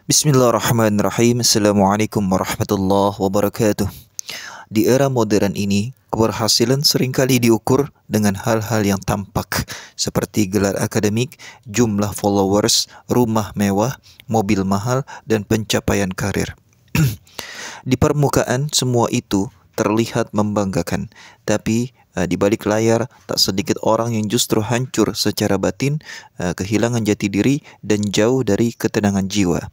Bismillahirrahmanirrahim. Assalamualaikum warahmatullahi wabarakatuh. Di era modern ini, keberhasilan seringkali diukur dengan hal-hal yang tampak, seperti gelar akademik, jumlah followers, rumah mewah, mobil mahal, dan pencapaian karir. Di permukaan, semua itu terlihat membanggakan, tapi di balik layar tak sedikit orang yang justru hancur secara batin, kehilangan jati diri, dan jauh dari ketenangan jiwa.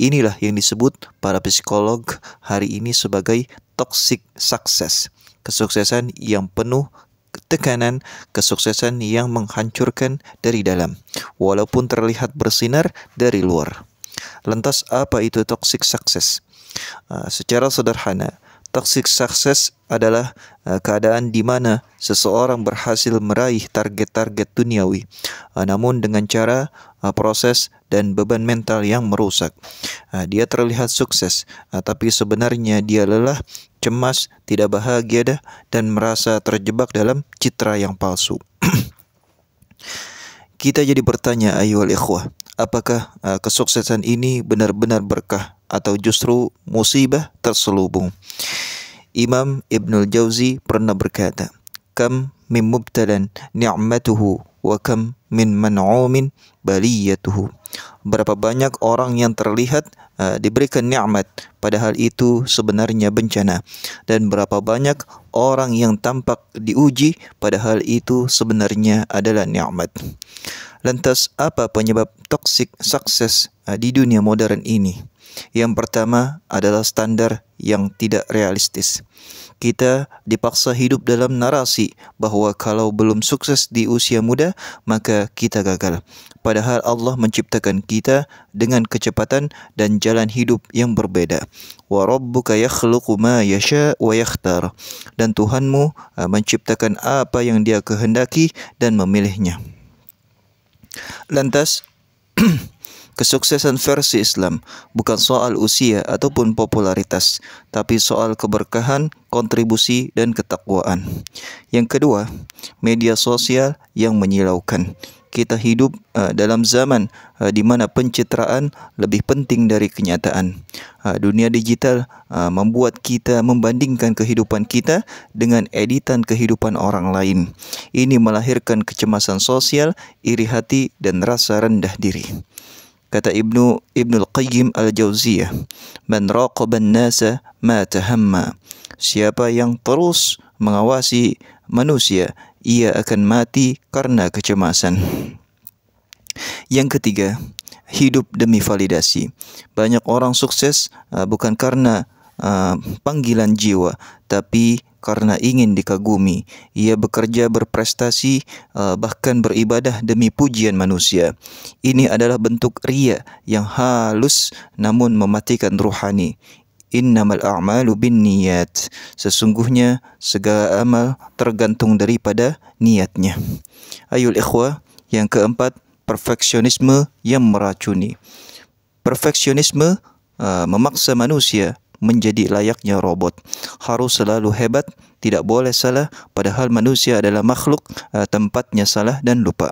Inilah yang disebut para psikolog hari ini sebagai toxic success. Kesuksesan yang penuh tekanan, kesuksesan yang menghancurkan dari dalam, walaupun terlihat bersinar dari luar. Lantas apa itu toxic success? Secara sederhana, toxic success adalah keadaan di mana seseorang berhasil meraih target-target duniawi, namun dengan cara, proses, dan beban mental yang merusak. Dia terlihat sukses, tapi sebenarnya dia lelah, cemas, tidak bahagia dan merasa terjebak dalam citra yang palsu. Kita jadi bertanya, ayyuhal ikhwah, apakah kesuksesan ini benar-benar berkah atau justru musibah terselubung? Imam Ibnul Jauzi pernah berkata, "Kam min mubtalan ni'matuhu wa kam min man'umin baliyatuhu." Berapa banyak orang yang terlihat diberikan nikmat, padahal itu sebenarnya bencana, dan berapa banyak orang yang tampak diuji, padahal itu sebenarnya adalah nikmat. Lantas apa penyebab toxic success di dunia modern ini? Yang pertama adalah standar yang tidak realistis. Kita dipaksa hidup dalam narasi bahwa kalau belum sukses di usia muda, maka kita gagal. Padahal Allah menciptakan kita dengan kecepatan dan jalan hidup yang berbeda. Wa rabbuka yakhluqu ma yasha wa yakhtar. Dan Tuhanmu menciptakan apa yang Dia kehendaki dan memilihnya. Lantas kesuksesan versi Islam bukan soal usia ataupun popularitas, tapi soal keberkahan, kontribusi, dan ketakwaan. Yang kedua, media sosial yang menyilaukan. Kita hidup dalam zaman di mana pencitraan lebih penting dari kenyataan. Dunia digital membuat kita membandingkan kehidupan kita dengan editan kehidupan orang lain. Ini melahirkan kecemasan sosial, iri hati, dan rasa rendah diri. Kata Ibnul Qayyim Al-Jauziyah, "Man raqaban nasa mata hamma." Siapa yang terus mengawasi manusia, ia akan mati karena kecemasan. Yang ketiga, hidup demi validasi. Banyak orang sukses bukan karena panggilan jiwa, tapi karena ingin dikagumi. Ia bekerja, berprestasi, bahkan beribadah demi pujian manusia. Ini adalah bentuk riya yang halus namun mematikan ruhani. Innamal a'malu binniyat. Sesungguhnya segala amal tergantung daripada niatnya. Ayul ikhwah, yang keempat, perfeksionisme yang meracuni. Perfeksionisme memaksa manusia menjadi layaknya robot. Harus selalu hebat, tidak boleh salah, padahal manusia adalah makhluk tempatnya salah dan lupa.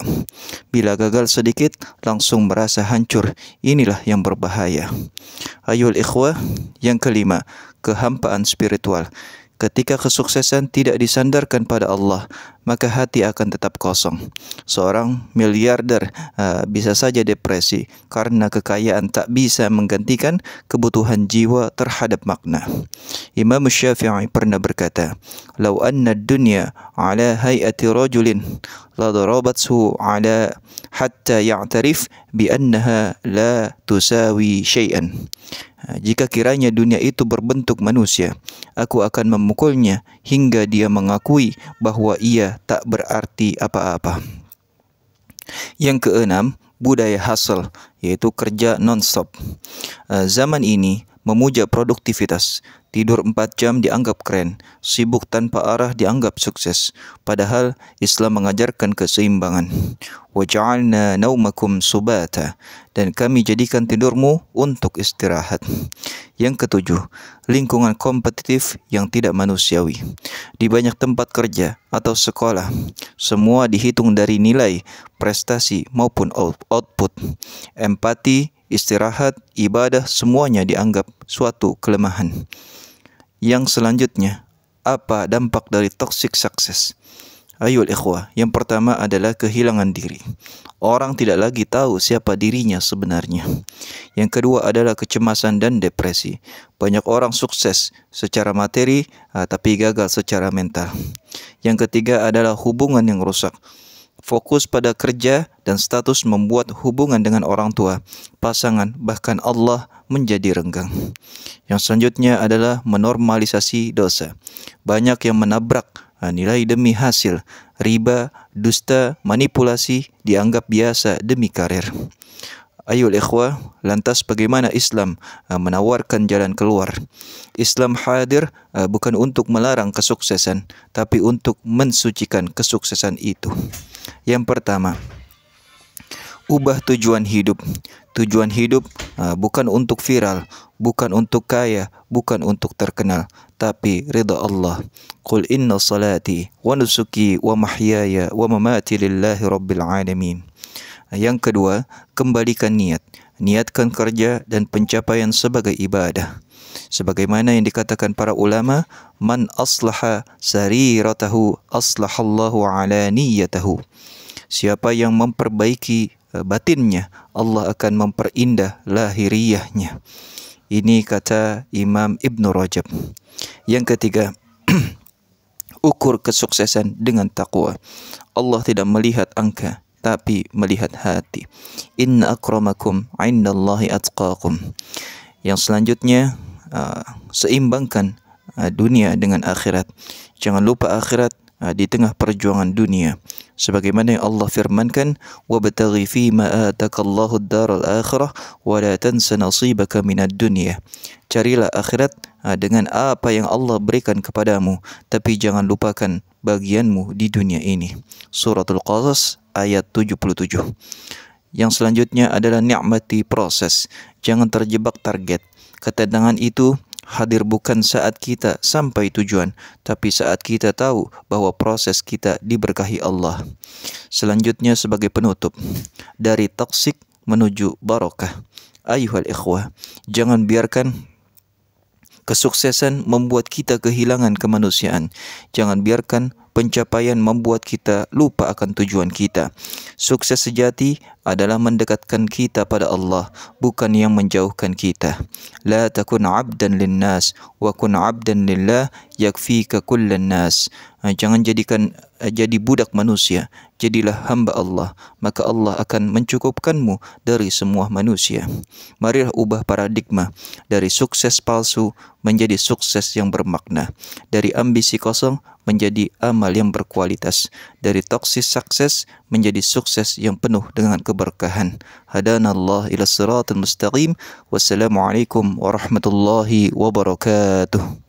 Bila gagal sedikit, langsung merasa hancur. Inilah yang berbahaya. Ayul ikhwah, yang kelima, kehampaan spiritual. Ketika kesuksesan tidak disandarkan pada Allah, maka hati akan tetap kosong. Seorang miliarder bisa saja depresi karena kekayaan tak bisa menggantikan kebutuhan jiwa terhadap makna. Imam Syafi'i pernah berkata, "Lau anna dunya ala hayati rajulin la darabathu ala hatta ya'tarif bi annaha la tusawi syai'an." Jika kiranya dunia itu berbentuk manusia, aku akan memukulnya hingga dia mengakui bahwa ia tak berarti apa-apa. Yang keenam, budaya hustle, yaitu kerja non-stop. Zaman ini memuja produktivitas. Tidur 4 jam dianggap keren, sibuk tanpa arah dianggap sukses. Padahal Islam mengajarkan keseimbangan. "Waja'alna naumakum subata." Dan kami jadikan tidurmu untuk istirahat. Yang ketujuh, lingkungan kompetitif yang tidak manusiawi. Di banyak tempat kerja atau sekolah, semua dihitung dari nilai, prestasi maupun output. Empati istirahat, ibadah, semuanya dianggap suatu kelemahan. Yang selanjutnya, apa dampak dari toxic success? Ayol ikhwah, yang pertama adalah kehilangan diri. Orang tidak lagi tahu siapa dirinya sebenarnya. Yang kedua adalah kecemasan dan depresi. Banyak orang sukses secara materi, tapi gagal secara mental. Yang ketiga adalah hubungan yang rusak. Fokus pada kerja dan status membuat hubungan dengan orang tua, pasangan, bahkan Allah menjadi renggang. Yang selanjutnya adalah menormalisasi dosa. Banyak yang menabrak nilai demi hasil, riba, dusta, manipulasi dianggap biasa demi karir. Ayol ikhwah, lantas bagaimana Islam menawarkan jalan keluar? Islam hadir bukan untuk melarang kesuksesan, tapi untuk mensucikan kesuksesan itu. Yang pertama, ubah tujuan hidup. Tujuan hidup bukan untuk viral, bukan untuk kaya, bukan untuk terkenal, tapi ridha Allah. Qul inna salati wa nusuki wa mahyaya wa mamati lillahi rabbil alamin. Yang kedua, kembalikan niat. Niatkan kerja dan pencapaian sebagai ibadah. Sebagaimana yang dikatakan para ulama, man aslaha sariratahu aslahallahu ala niyatahu. Siapa yang memperbaiki batinnya, Allah akan memperindah lahiriahnya. Ini kata Imam Ibn Rajab. Yang ketiga, ukur kesuksesan dengan takwa. Allah tidak melihat angka, tapi melihat hati. Inna akramakum indallahi atqakum. Yang selanjutnya, seimbangkan dunia dengan akhirat. Jangan lupa akhirat di tengah perjuangan dunia. Sebagaimana yang Allah firmankan, wabtaghi fima atakallahu ad-daral akhirah wa la tansa nasibaka minad dunya. Carilah akhirat dengan apa yang Allah berikan kepadamu, tapi jangan lupakan bagianmu di dunia ini. Suratul Qasas ayat 77. Yang selanjutnya adalah nikmati proses. Jangan terjebak target. Ketenangan itu hadir bukan saat kita sampai tujuan, tapi saat kita tahu bahwa proses kita diberkahi Allah. Selanjutnya sebagai penutup, dari toksik menuju barokah. Ayuhal ikhwah, jangan biarkan kesuksesan membuat kita kehilangan kemanusiaan. Jangan biarkan pencapaian membuat kita lupa akan tujuan kita. Sukses sejati adalah mendekatkan kita pada Allah, bukan yang menjauhkan kita. La takun abdan linnas wa kun abdan lillah yakfika kullan nas. Jangan jadi budak manusia, jadilah hamba Allah, maka Allah akan mencukupkanmu dari semua manusia. Marilah ubah paradigma dari sukses palsu menjadi sukses yang bermakna, dari ambisi kosong menjadi amal yang berkualitas, dari toxic sukses menjadi sukses yang penuh dengan keberkahan. Hadanallah ila siratal mustaqim. Wassalamualaikum warahmatullahi wabarakatuh.